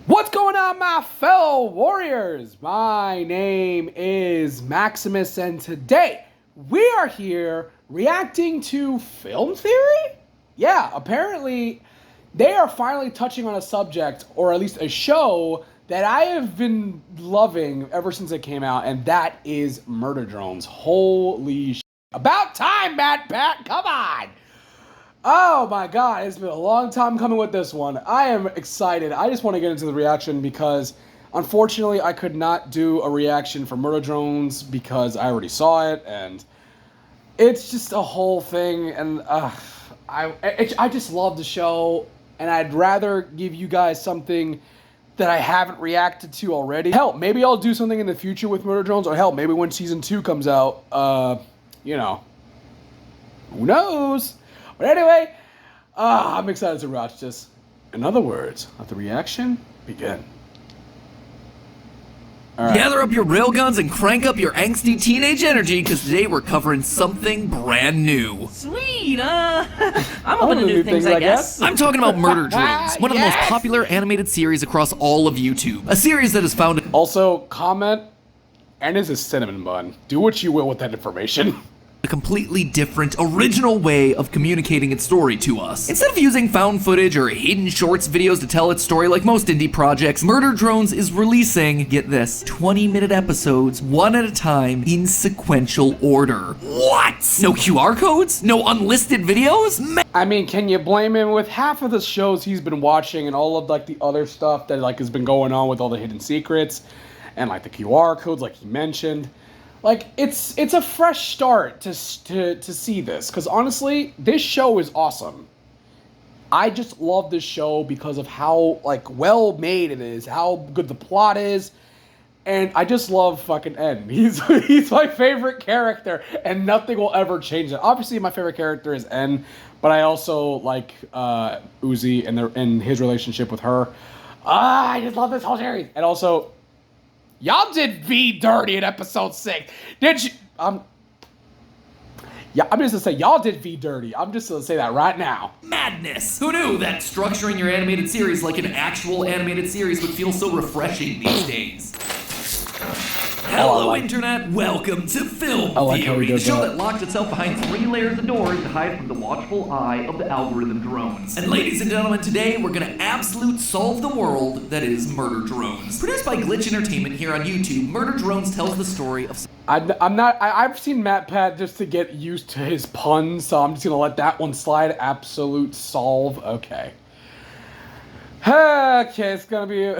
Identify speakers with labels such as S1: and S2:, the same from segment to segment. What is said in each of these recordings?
S1: What's going on, my fellow warriors? My name is Maximus, and today we are here reacting to film theory? Yeah, apparently they are finally touching on a subject, or at least a show, that I have been loving ever since it came out, and that is murder drones. Holy shit. About time, Matt Pat, come on! Oh my god, it's been a long time coming with this one. I am excited. I just want to get into the reaction because, unfortunately, I could not do a reaction for Murder Drones because I already saw it, and it's just a whole thing, and I just love the show, and I'd rather give you guys something that I haven't reacted to already. Hell, maybe I'll do something in the future with Murder Drones, or hell, maybe when Season 2 comes out, you know, who knows? But anyway, I'm excited to watch this. In other words, let the reaction begin.
S2: Right. Gather up your railguns and crank up your angsty teenage energy, because today we're covering something brand new.
S3: Sweet, I'm open to new things, I guess.
S2: I'm talking about Murder Drones, one of the most popular animated series across all of YouTube. A series that is found...
S1: Also, comment, and is a cinnamon bun. Do what you will with that information.
S2: A completely different, original way of communicating its story to us. Instead of using found footage or hidden shorts videos to tell its story like most indie projects, Murder Drones is releasing, get this, 20-minute episodes, one at a time, in sequential order. What? No QR codes? No unlisted videos?
S1: I mean, can you blame him? With half of the shows he's been watching and all of like the other stuff that like has been going on with all the hidden secrets and like the QR codes like he mentioned. Like, it's a fresh start to see this, because honestly, this show is awesome. I just love this show because of how, like, well made it is, how good the plot is, and I just love fucking N. He's my favorite character, and nothing will ever change it. Obviously, my favorite character is N, but I also like Uzi and his relationship with her. I just love this whole series. And also... y'all did V dirty in episode 6. Did you? Yeah, I'm just gonna say y'all did V dirty. I'm just gonna say that right now.
S2: Madness! Who knew that structuring your animated series like an actual animated series would feel so refreshing these days? Hello, Internet. Welcome to Film Theory, the show that locked itself behind 3 layers of doors to hide from the watchful eye of the algorithm drones. And ladies and gentlemen, today we're gonna absolute solve the world that is Murder Drones. Produced by Glitch Entertainment here on YouTube, Murder Drones tells the story of...
S1: I've seen Matt Pat just to get used to his puns, so I'm just gonna let that one slide. Absolute solve. Okay. Okay, it's gonna be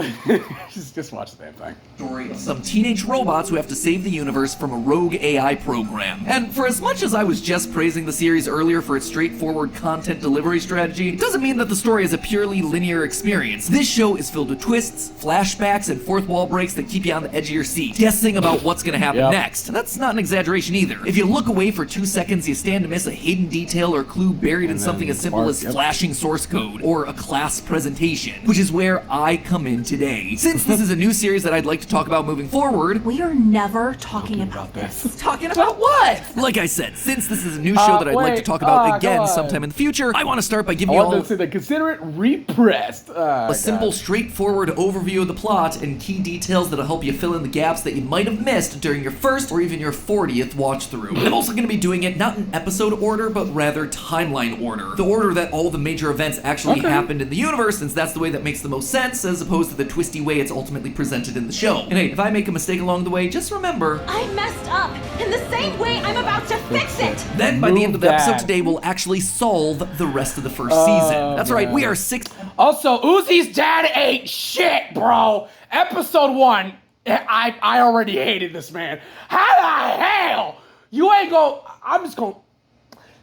S1: just watch the damn thing.
S2: Story of some teenage robots who have to save the universe from a rogue AI program. And for as much as I was just praising the series earlier for its straightforward content delivery strategy, it doesn't mean that the story is a purely linear experience. This show is filled with twists, flashbacks, and fourth wall breaks that keep you on the edge of your seat, guessing about what's gonna happen next. And that's not an exaggeration either. If you look away for 2 seconds, you stand to miss a hidden detail or clue buried in something as simple as flashing source code or a class presentation. Which is where I come in today. Since this is a new series that I'd like to talk about moving forward...
S3: we are never talking about this. Talking about what?
S2: Like I said, since this is a new show that I'd like to talk about again sometime in the future, I want to start by giving you all...
S1: I want to say that consider it repressed.
S2: A simple, straightforward overview of the plot and key details that'll help you fill in the gaps that you might have missed during your first or even your 40th watch through. I'm also going to be doing it not in episode order, but rather timeline order. The order that all the major events actually happened in the universe, since that's the way that makes the most sense, as opposed to the twisty way it's ultimately presented in the show. And hey, if I make a mistake along the way, just remember...
S3: I messed up in the same way I'm about to fix it!
S2: Then by the end of the episode today, we'll actually solve the rest of the first season. That's right, we are 6...
S1: Also, Uzi's dad ain't shit, bro! Episode 1, I already hated this man. How the hell? You ain't go... I'm just gonna...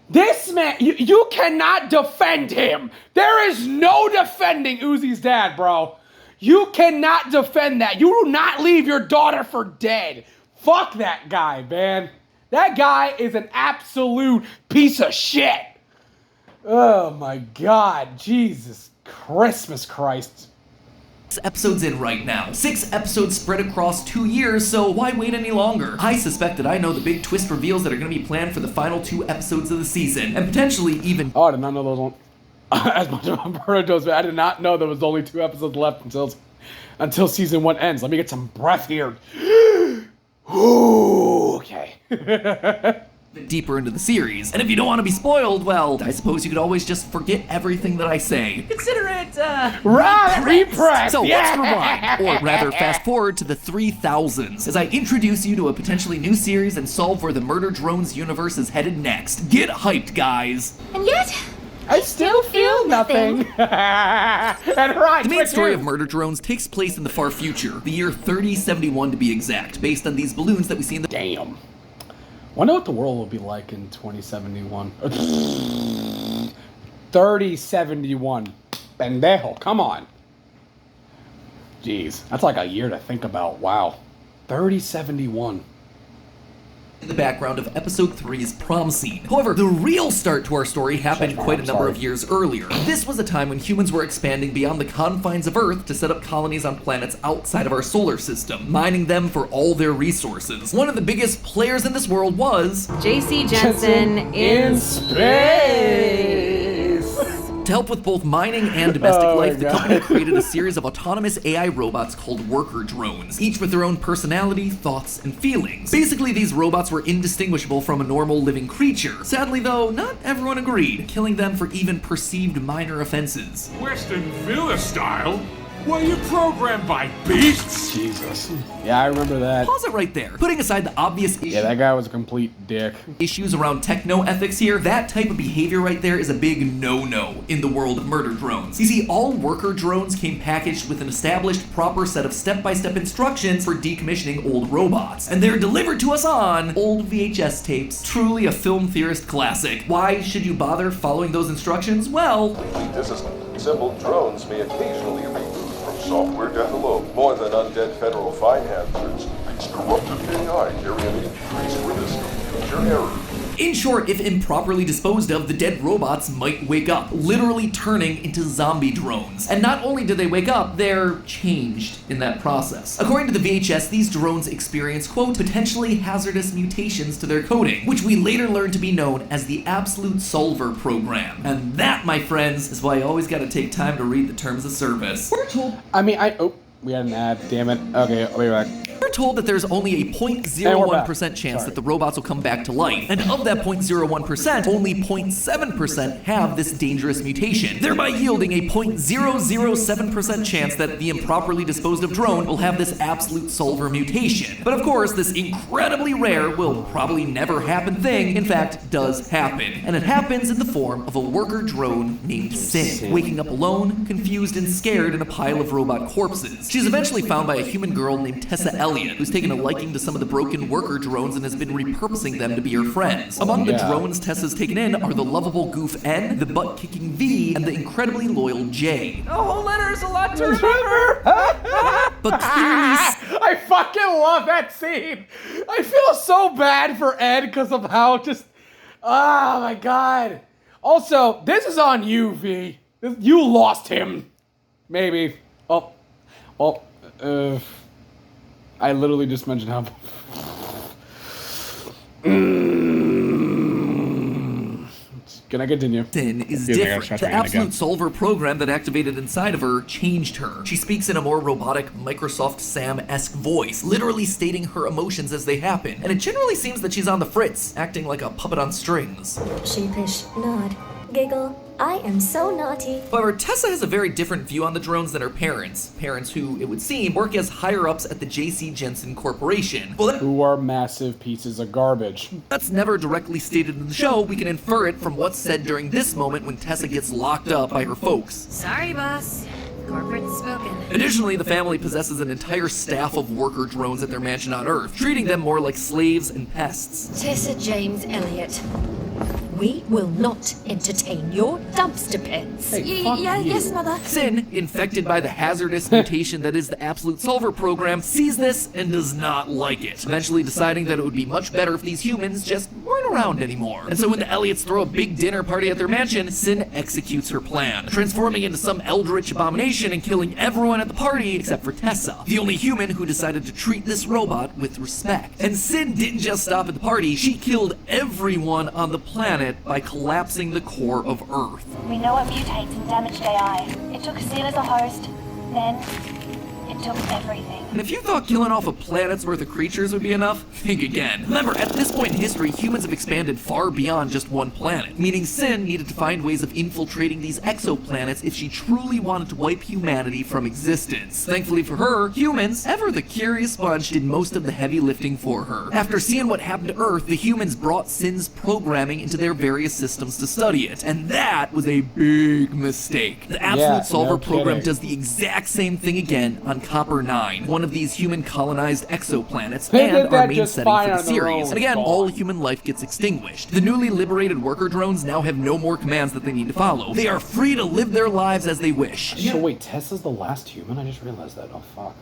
S1: This man, you cannot defend him. There is no defending Uzi's dad, bro. You cannot defend that. You do not leave your daughter for dead. Fuck that guy, man. That guy is an absolute piece of shit. Oh my God, Jesus Christmas Christ.
S2: Episodes in right now. 6 episodes spread across 2 years, so why wait any longer? I suspect that I know the big twist reveals that are going to be planned for the final 2 episodes of the season, and potentially even...
S1: Oh, I did not know those ones. as much of Umberto does, but I did not know there was only 2 episodes left until season 1 ends. Let me get some breath here. Ooh, okay.
S2: Deeper into the series. And if you don't want to be spoiled, well, I suppose you could always just forget everything that I say. Consider it,
S1: repress.
S2: So let's rewind, or rather fast forward to the 3000s, as I introduce you to a potentially new series and solve where the Murder Drones universe is headed next. Get hyped, guys!
S3: And yet,
S1: I still feel nothing. And right,
S2: the main story of Murder Drones takes place in the far future, the year 3071 to be exact, based on these balloons that we see in the—
S1: Damn. Wonder what the world will be like in 2071. 3071. Pendejo, come on. Jeez, that's like a year to think about. Wow. 3071.
S2: in the background of episode 3's prom scene. However, the real start to our story happened quite a number of years earlier. This was a time when humans were expanding beyond the confines of Earth to set up colonies on planets outside of our solar system, mining them for all their resources. One of the biggest players in this world was
S3: J.C. Jensen in space.
S2: To help with both mining and domestic life, the company created a series of autonomous AI robots called worker drones, each with their own personality, thoughts, and feelings. Basically, these robots were indistinguishable from a normal living creature. Sadly though, not everyone agreed, killing them for even perceived minor offenses.
S4: Western Villa style? Were you programmed by beasts?
S1: Jesus. Yeah, I remember that.
S2: Pause it right there. Putting aside the obvious
S1: Yeah, that guy was a complete dick.
S2: issues around techno-ethics here, that type of behavior right there is a big no-no in the world of murder drones. You see, all worker drones came packaged with an established, proper set of step-by-step instructions for decommissioning old robots, and they're delivered to us on old VHS tapes. Truly a film theorist classic. Why should you bother following those instructions? Well,
S5: Disassembled drones may occasionally reboot from software death alone. More than undead federal fine hazards, its corrupted AI carry an increased risk of future errors.
S2: in short, if improperly disposed of, the dead robots might wake up, literally turning into zombie drones. And not only do they wake up, they're changed in that process. According to the VHS, these drones experience, quote, potentially hazardous mutations to their coding, which we later learned to be known as the Absolute Solver program. And that, my friends, is why you always gotta take time to read the terms of service. We're told
S1: We had an ad, damn it. Okay, I'll be back.
S2: We're told that there's only a 0.01% chance that the robots will come back to life, and of that 0.01%, only 0.7% have this dangerous mutation, thereby yielding a 0.007% chance that the improperly disposed of drone will have this absolute solver mutation. But of course, this incredibly rare, will probably never happen thing, in fact, does happen. And it happens in the form of a worker drone named Sin, waking up alone, confused, and scared in a pile of robot corpses. She's eventually found by a human girl named Tessa Elliott, who's taken a liking to some of the broken worker drones and has been repurposing them to be her friends. Among the drones Tessa's taken in are the lovable goof N, the butt-kicking V, and the incredibly loyal J.
S3: The whole letter's a lot to remember.
S2: But clearly,
S1: I fucking love that scene. I feel so bad for Ed because of how just... Oh my god. Also, this is on you, V. You lost him. Maybe. I literally just mentioned how... Can I continue?
S2: Sin is different. The Absolute Solver program that activated inside of her changed her. She speaks in a more robotic, Microsoft Sam-esque voice, literally stating her emotions as they happen, and it generally seems that she's on the fritz, acting like a puppet on strings.
S6: Sheepish nod. Giggle. I am so naughty.
S2: However, Tessa has a very different view on the drones than her parents who, it would seem, work as higher-ups at the J.C. Jensen Corporation. Well,
S1: Who are massive pieces of garbage.
S2: that's never directly stated in the show. We can infer it from what's said during this moment when Tessa gets locked up by her folks.
S6: Sorry, boss. Corporate's spoken.
S2: Additionally, the family possesses an entire staff of worker drones at their mansion on Earth, treating them more like slaves and pests.
S6: Tessa James Elliott. We will not entertain your dumpster pits.
S3: Yes, Mother.
S2: Sin, infected by the hazardous mutation that is the Absolute Solver program, sees this and does not like it, eventually deciding that it would be much better if these humans just weren't around anymore. And so when the Elliots throw a big dinner party at their mansion, Sin executes her plan, transforming into some eldritch abomination and killing everyone at the party except for Tessa, the only human who decided to treat this robot with respect. And Sin didn't just stop at the party, she killed everyone on the planet by collapsing the core of Earth.
S7: We know it mutates and damaged AI. It took Sin as a host, then it took everything.
S2: And if you thought killing off a planet's worth of creatures would be enough, think again. Remember, at this point in history, humans have expanded far beyond just one planet, meaning Sin needed to find ways of infiltrating these exoplanets if she truly wanted to wipe humanity from existence. Thankfully for her, humans, ever the curious sponge, did most of the heavy lifting for her. After seeing what happened to Earth, the humans brought Sin's programming into their various systems to study it, and that was a big mistake. The Absolute Solver program does the exact same thing again on Copper 9, one of these human colonized exoplanets, and our main setting for the series. And again, all human life gets extinguished. The newly liberated worker drones now have no more commands that they need to follow. They are free to live their lives as they wish.
S1: So wait, Tessa's the last human? I just realized that. Oh, fuck.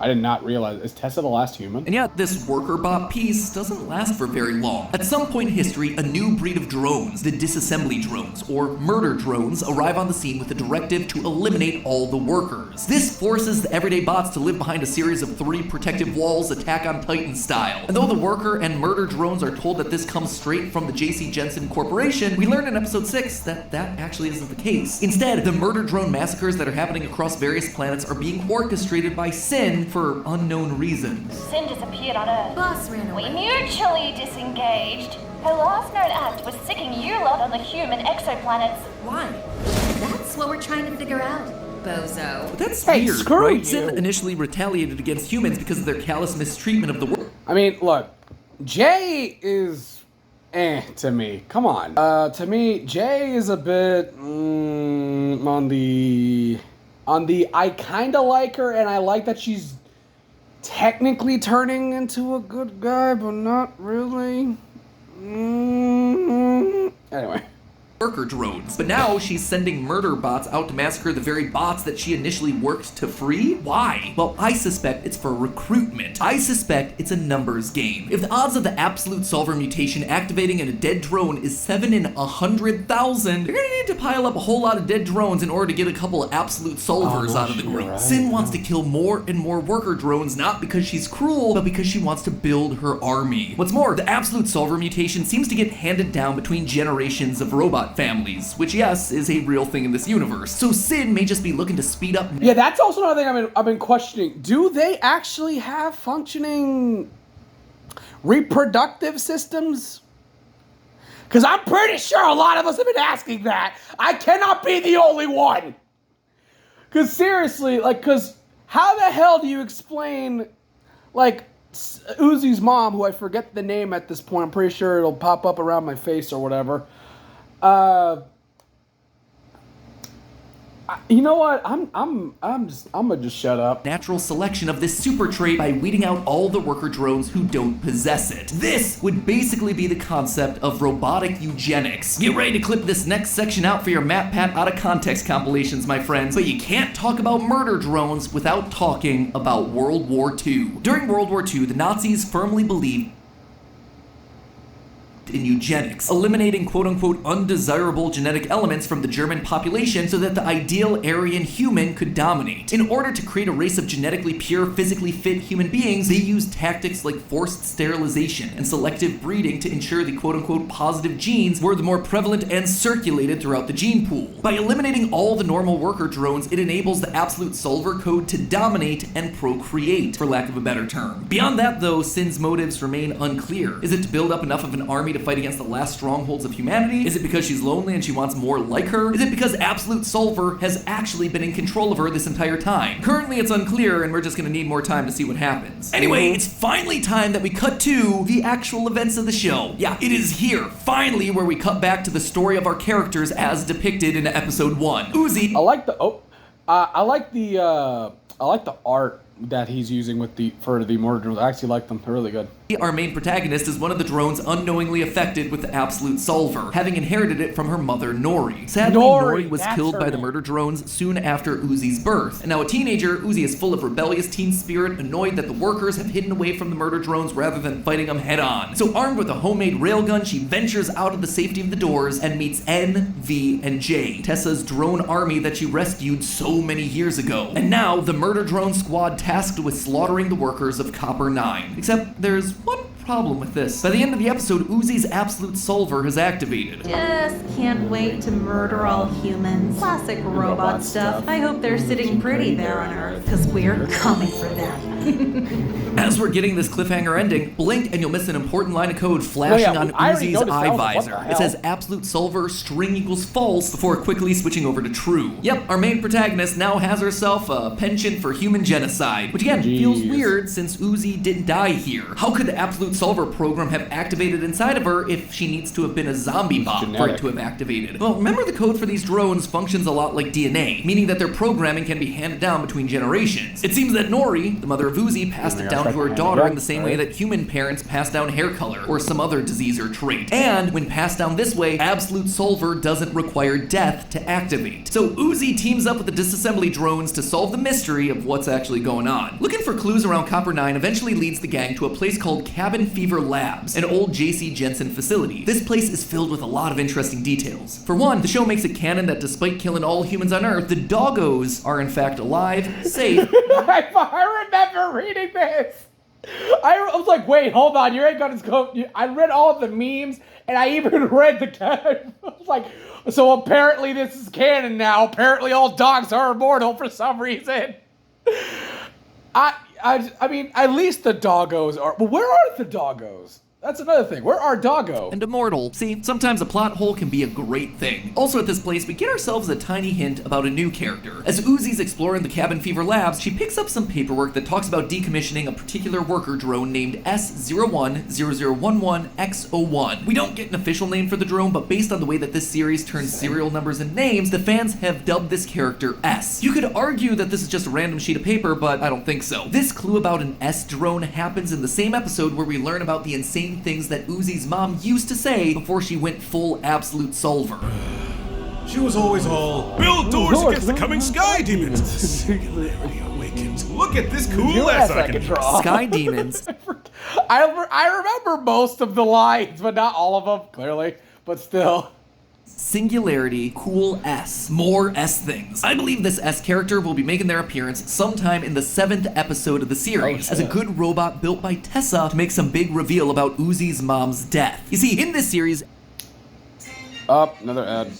S1: I did not realize. Is Tessa the last human?
S2: And yet, this worker bot peace doesn't last for very long. At some point in history, a new breed of drones, the disassembly drones, or murder drones, arrive on the scene with a directive to eliminate all the workers. This forces the everyday bots to live behind a series of 3 protective walls, Attack on Titan style. And though the worker and murder drones are told that this comes straight from the J.C. Jensen Corporation, we learned in episode 6 that that actually isn't the case. Instead, the murder drone massacres that are happening across various planets are being orchestrated by Sin for unknown reasons.
S7: Sin disappeared on Earth.
S6: Boss ran
S7: We
S6: away.
S7: mutually disengaged. Her last known act was sicking you lot on the human exoplanets.
S6: Why? That's what we're trying to figure out, bozo.
S2: But that's
S1: Hey,
S2: weird,
S1: screw
S2: right?
S1: you.
S2: Sin initially retaliated against humans because of their callous mistreatment of the world.
S1: I mean, look, Jay is to me. Come on. To me, Jay is a bit on the I kind of like her, and I like that she's technically turning into a good guy, but not really. Anyway.
S2: Worker drones. But now she's sending murder bots out to massacre the very bots that she initially worked to free? Why? Well, I suspect it's for recruitment. I suspect it's a numbers game. If the odds of the Absolute Solver mutation activating in a dead drone is 7 in 100,000, you're gonna need to pile up a whole lot of dead drones in order to get a couple of Absolute Solvers out of the group.
S1: Right.
S2: Sin wants to kill more and more worker drones, not because she's cruel, but because she wants to build her army. What's more, the Absolute Solver mutation seems to get handed down between generations of robot families, which yes, is a real thing in this universe. So Sin may just be looking to speed up.
S1: Yeah, that's also another thing I've been questioning. Do they actually have functioning reproductive systems? Because I'm pretty sure a lot of us have been asking that. I cannot be the only one. Because seriously, because how the hell do you explain, Uzi's mom, who I forget the name at this point, I'm pretty sure it'll pop up around my face or whatever. You know what? I'm gonna just shut up.
S2: Natural selection of this super trait by weeding out all the worker drones who don't possess it. This would basically be the concept of robotic eugenics. Get ready to clip this next section out for your MatPat out of context compilations, my friends. But you can't talk about murder drones without talking about World War II. During World War II, the Nazis firmly believed in eugenics, eliminating quote-unquote undesirable genetic elements from the German population so that the ideal Aryan human could dominate. In order to create a race of genetically pure, physically fit human beings, they used tactics like forced sterilization and selective breeding to ensure the quote-unquote positive genes were the more prevalent and circulated throughout the gene pool. By eliminating all the normal worker drones, it enables the Absolute Solver code to dominate and procreate, for lack of a better term. Beyond that, though, Sin's motives remain unclear. Is it to build up enough of an army to fight against the last strongholds of humanity? Is it because she's lonely and she wants more like her? Is it because Absolute Solver has actually been in control of her this entire time? Currently it's unclear, and we're just gonna need more time to see what happens. Anyway, it's finally time that we cut to the actual events of the show. Yeah, it is here, finally, where we cut back to the story of our characters as depicted in episode 1. Uzi.
S1: I like the art that he's using with for the mortar drones. I actually like them. They're really good.
S2: Our main protagonist is one of the drones unknowingly affected with the Absolute Solver, having inherited it from her mother, Nori. Sadly, Nori was killed by the murder drones soon after Uzi's birth. And now a teenager, Uzi is full of rebellious teen spirit, annoyed that the workers have hidden away from the murder drones rather than fighting them head on. So armed with a homemade railgun, she ventures out of the safety of the doors and meets N, V, and J, Tessa's drone army that she rescued so many years ago. And now, the murder drone squad tasked with slaughtering the workers of Copper 9. Except there's one problem with this. By the end of the episode, Uzi's Absolute Solver has activated.
S3: Just can't wait to murder all humans. Classic robot stuff. I hope they're sitting pretty there on Earth, because we're coming for them.
S2: As we're getting this cliffhanger ending, blink and you'll miss an important line of code flashing on Uzi's eye visor. It says Absolute Solver string equals false before quickly switching over to true. Yep, our main protagonist now has herself a penchant for human genocide, which again feels weird since Uzi didn't die here. How could the Absolute Solver program have activated inside of her if she needs to have been a zombie bot for it to have activated? Well, remember the code for these drones functions a lot like DNA, meaning that their programming can be handed down between generations. It seems that Nori, the mother of Uzi, passed it down to her daughter in the same way that human parents pass down hair color or some other disease or trait. And when passed down this way, Absolute Solver doesn't require death to activate. So Uzi teams up with the disassembly drones to solve the mystery of what's actually going on. Looking for clues around Copper 9 eventually leads the gang to a place called Cabin Fever Labs, an old J.C. Jensen facility. This place is filled with a lot of interesting details. For one, the show makes it canon that despite killing all humans on Earth, the doggos are in fact alive, safe.
S1: I remember reading this. I was like, wait, hold on, you ain't gonna go. I read all of the memes, and I even read the. I was like, so apparently this is canon now. Apparently all dogs are immortal for some reason. I mean, at least the doggos are. But where are the doggos? That's another thing. Where are Doggo?
S2: And immortal. See, sometimes a plot hole can be a great thing. Also at this place, we get ourselves a tiny hint about a new character. As Uzi's exploring the Cabin Fever Labs, she picks up some paperwork that talks about decommissioning a particular worker drone named S010011X01. We don't get an official name for the drone, but based on the way that this series turns serial numbers and names, the fans have dubbed this character S. You could argue that this is just a random sheet of paper, but I don't think so. This clue about an S drone happens in the same episode where we learn about the insane things that Uzi's mom used to say before she went full Absolute Solver.
S4: She was always all, build doors against the coming sky demons. We awakened. Look at this cool ass I can draw.
S2: Sky demons.
S1: I remember most of the lines, but not all of them, clearly. But still.
S2: Singularity, cool S, more S things. I believe this S character will be making their appearance sometime in the 7th episode of the series, as a good robot built by Tessa to make some big reveal about Uzi's mom's death. You see, in this series,
S1: another ad.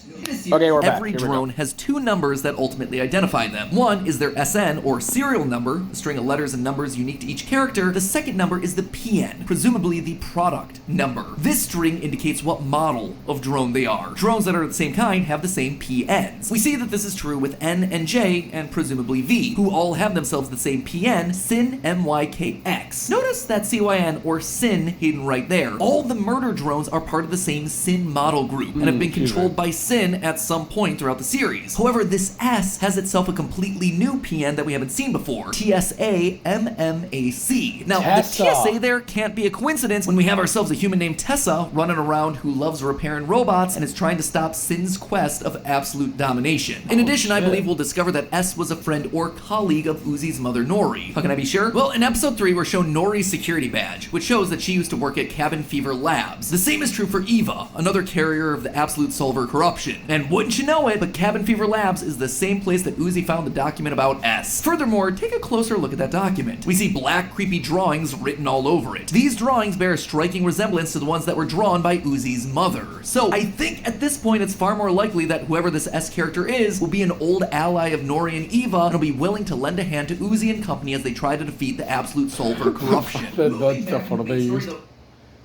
S1: Okay, we're back.
S2: Every drone has two numbers that ultimately identify them. One is their SN, or serial number, a string of letters and numbers unique to each character. The second number is the PN, presumably the product number. This string indicates what model of drone they are. Drones that are the same kind have the same PNs. We see that this is true with N and J, and presumably V, who all have themselves the same PN, SYN MYKX. Notice that CYN, or SYN, hidden right there. All the murder drones are part of the same SYN model group, and have been controlled by SYN at some point throughout the series. However, this S has itself a completely new PN that we haven't seen before, TSA MMAC. Now,
S1: Tessa.
S2: the TSA there can't be a coincidence when we have ourselves a human named Tessa running around who loves repairing robots and is trying to stop SYN's quest of absolute domination. In addition, I believe we'll discover that S was a friend or colleague of Uzi's mother, Nori. How can I be sure? Well, in episode 3, we're shown Nori's security badge, which shows that she used to work at Cabin Fever Labs. The same is true for Eva, another carrier of the Absolute Solver corruption. And wouldn't you know it, but Cabin Fever Labs is the same place that Uzi found the document about S. Furthermore, take a closer look at that document. We see black, creepy drawings written all over it. These drawings bear a striking resemblance to the ones that were drawn by Uzi's mother. So I think at this point it's far more likely that whoever this S character is will be an old ally of Nori and Eva and will be willing to lend a hand to Uzi and company as they try to defeat the Absolute Solver corruption.
S1: That's what they used.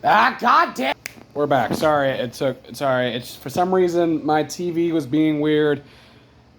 S1: Ah, goddamn! We're back. Sorry, it's for some reason my TV was being weird.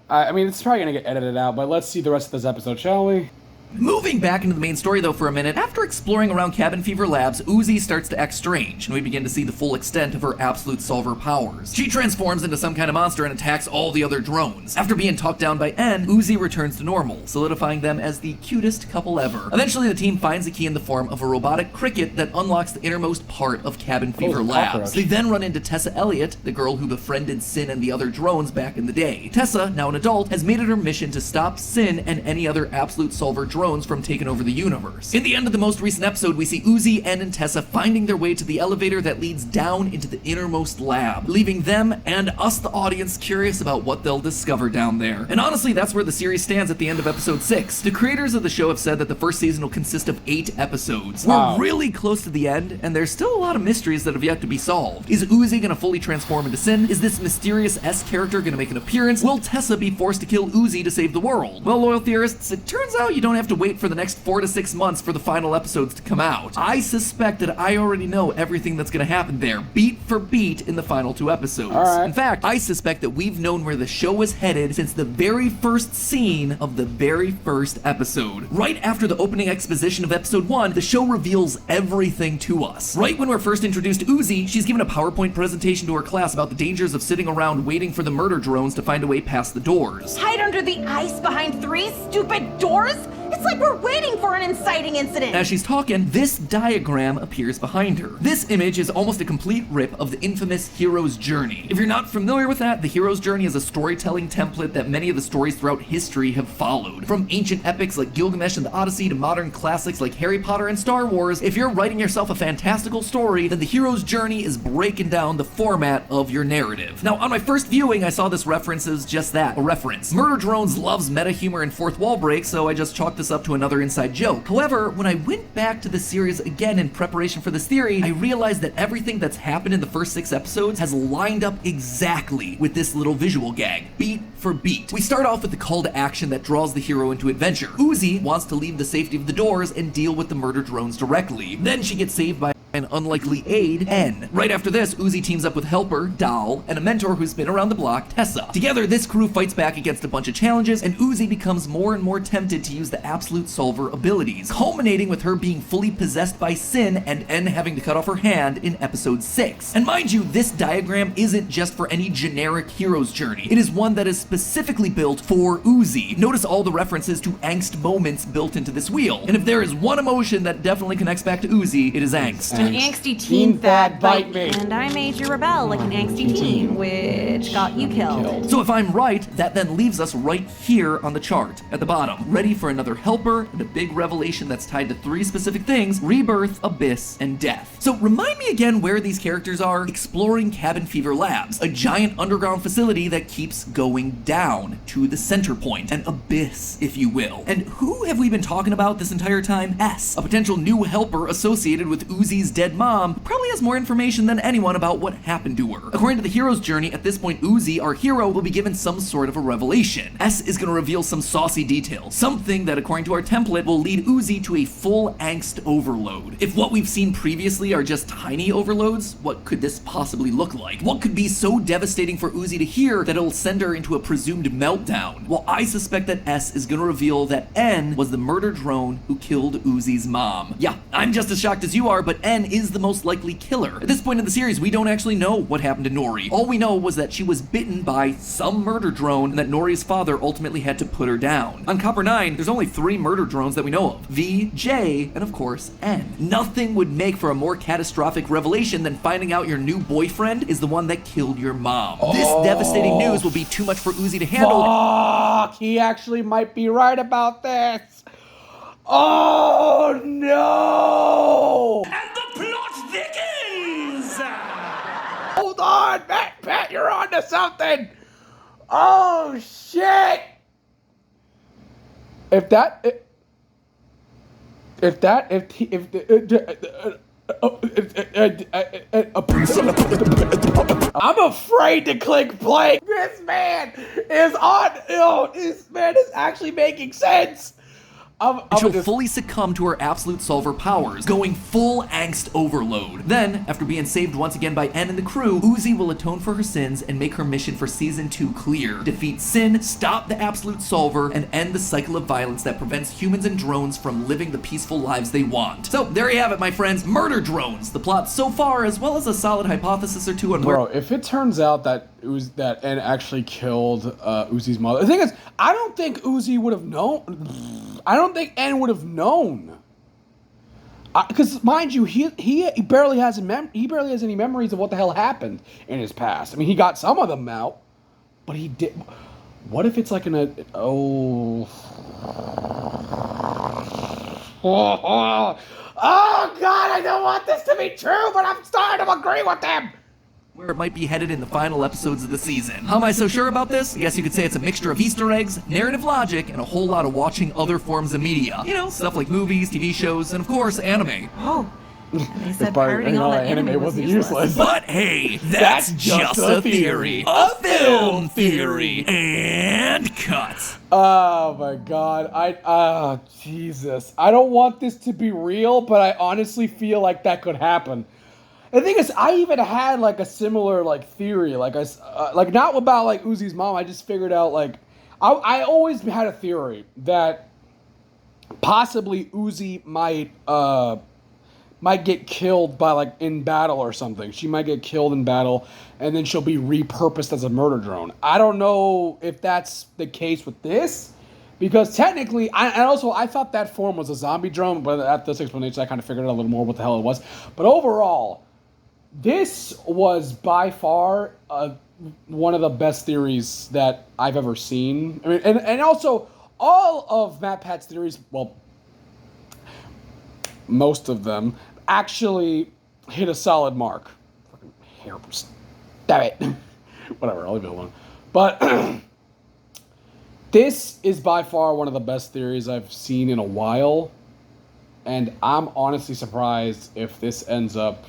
S1: I mean, it's probably gonna get edited out, but let's see the rest of this episode, shall we?
S2: Moving back into the main story though for a minute, after exploring around Cabin Fever Labs, Uzi starts to act strange, and we begin to see the full extent of her absolute solver powers. She transforms into some kind of monster and attacks all the other drones. After being talked down by N, Uzi returns to normal, solidifying them as the cutest couple ever. Eventually the team finds a key in the form of a robotic cricket that unlocks the innermost part of Cabin Fever Labs. They then run into Tessa Elliott, the girl who befriended Sin and the other drones back in the day. Tessa, now an adult, has made it her mission to stop Sin and any other absolute solver drones from taking over the universe. In the end of the most recent episode, we see Uzi, N, and Tessa finding their way to the elevator that leads down into the innermost lab, leaving them and us, the audience, curious about what they'll discover down there. And honestly, that's where the series stands at the end of episode 6. The creators of the show have said that the first season will consist of 8 episodes. We're really close to the end, and there's still a lot of mysteries that have yet to be solved. Is Uzi gonna fully transform into Sin? Is this mysterious S character gonna make an appearance? Will Tessa be forced to kill Uzi to save the world? Well, loyal theorists, it turns out you don't have to wait for the next 4 to 6 months for the final episodes to come out. I suspect that I already know everything that's gonna happen there, beat for beat, in the final 2 episodes. In fact, I suspect that we've known where the show was headed since the very first scene of the very first episode. Right after the opening exposition of episode 1, the show reveals everything to us. Right when we're first introduced to Uzi, she's given a PowerPoint presentation to her class about the dangers of sitting around waiting for the murder drones to find a way past the doors.
S8: Hide under the ice behind 3 stupid doors? It's like we're waiting for an inciting incident.
S2: As she's talking, this diagram appears behind her. This image is almost a complete rip of the infamous hero's journey. If you're not familiar with that, the hero's journey is a storytelling template that many of the stories throughout history have followed. From ancient epics like Gilgamesh and the Odyssey to modern classics like Harry Potter and Star Wars, if you're writing yourself a fantastical story, then the hero's journey is breaking down the format of your narrative. Now, on my first viewing, I saw this reference as just that, a reference. Murder Drones loves meta humor and fourth wall breaks, so I just chalked this up to another inside joke. However, when I went back to the series again in preparation for this theory, I realized that everything that's happened in the first 6 episodes has lined up exactly with this little visual gag, beat for beat. We start off with the call to action that draws the hero into adventure. Uzi wants to leave the safety of the doors and deal with the murder drones directly. Then she gets saved by an unlikely aide, N. Right after this, Uzi teams up with Helper, Doll, and a mentor who's been around the block, Tessa. Together, this crew fights back against a bunch of challenges, and Uzi becomes more and more tempted to use the absolute solver abilities, culminating with her being fully possessed by Sin and N having to cut off her hand in episode 6. And mind you, this diagram isn't just for any generic hero's journey. It is one that is specifically built for Uzi. Notice all the references to angst moments built into this wheel. And if there is one emotion that definitely connects back to Uzi, it is angst.
S8: An angsty teen fad bite me. And I made you rebel like an angsty teen, which got you killed.
S2: So if I'm right, that then leaves us right here on the chart, at the bottom, ready for another helper and a big revelation that's tied to 3 specific things: rebirth, abyss, and death. So remind me again where these characters are exploring Cabin Fever Labs, a giant underground facility that keeps going down to the center point, an abyss, if you will. And who have we been talking about this entire time? S, a potential new helper associated with Uzi's dead mom, who probably has more information than anyone about what happened to her. According to the hero's journey, at this point Uzi, our hero, will be given some sort of a revelation. S is going to reveal some saucy details, something that according to our template will lead Uzi to a full angst overload. If what we've seen previously are just tiny overloads, what could this possibly look like? What could be so devastating for Uzi to hear that it'll send her into a presumed meltdown? Well, I suspect that S is going to reveal that N was the murder drone who killed Uzi's mom. Yeah, I'm just as shocked as you are, but N is the most likely killer. At this point in the series, we don't actually know what happened to Nori. All we know was that she was bitten by some murder drone and that Nori's father ultimately had to put her down. On Copper 9, there's only 3 murder drones that we know of: V, J, and of course, N. Nothing would make for a more catastrophic revelation than finding out your new boyfriend is the one that killed your mom. This devastating news will be too much for Uzi to handle.
S1: Fuck, he actually might be right about this. Oh no!
S4: And the plot thickens!
S1: Hold on, Pat, you're on to something. Oh shit! I'm afraid to click play. This man is on. This man is actually making sense.
S2: and she'll fully succumb to her absolute solver powers, going full angst overload. Then, after being saved once again by N and the crew, Uzi will atone for her sins and make her mission for Season 2 clear. Defeat Sin, stop the absolute solver, and end the cycle of violence that prevents humans and drones from living the peaceful lives they want. So, there you have it, my friends. Murder drones. The plot so far, as well as a solid hypothesis or two on where...
S1: Bro, if it turns out that N actually killed Uzi's mother... The thing is, I don't think Uzi would have known... I don't think N would have known. Because, mind you, he barely has any memories of what the hell happened in his past. I mean, he got some of them out, but he did... What if it's like Oh, God, I don't want this to be true, but I'm starting to agree with him.
S2: Where it might be headed in the final episodes of the season. How am I so sure about this? I guess you could say it's a mixture of Easter eggs, narrative logic, and a whole lot of watching other forms of media. You know, stuff like movies, TV shows, and of course, anime.
S8: Oh. They said pirating all that anime wasn't useless.
S2: But hey, that's just a theory. A film theory. And cut.
S1: Oh my God. Jesus. I don't want this to be real, but I honestly feel like that could happen. The thing is, I even had like a similar like theory, like not about like Uzi's mom. I just figured out like I always had a theory that possibly Uzi might get killed by like in battle or something. She might get killed in battle, and then she'll be repurposed as a murder drone. I don't know if that's the case with this, because technically, I thought that form was a zombie drone, but at this explanation, I kind of figured out a little more what the hell it was. But overall, this was by far one of the best theories that I've ever seen. I mean, and also all of MatPat's theories, well, most of them actually hit a solid mark. Fucking hair, damn it. Whatever, I'll leave it alone. But this is by far one of the best theories I've seen in a while, and I'm honestly surprised if this ends up.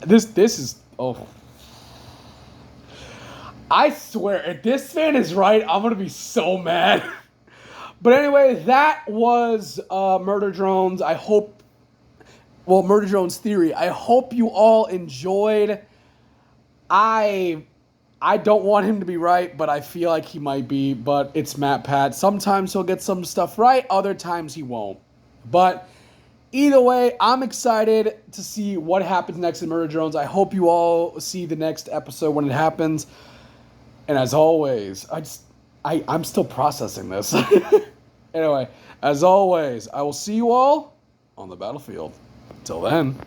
S1: This is I swear, if this fan is right, I'm gonna be so mad. But anyway, that was Murder Drones. Murder Drones Theory. I hope you all enjoyed. I don't want him to be right, but I feel like he might be. But it's MatPat. Sometimes he'll get some stuff right, other times he won't. But either way, I'm excited to see what happens next in Murder Drones. I hope you all see the next episode when it happens. And as always, I'm still processing this. Anyway, as always, I will see you all on the battlefield. Till then.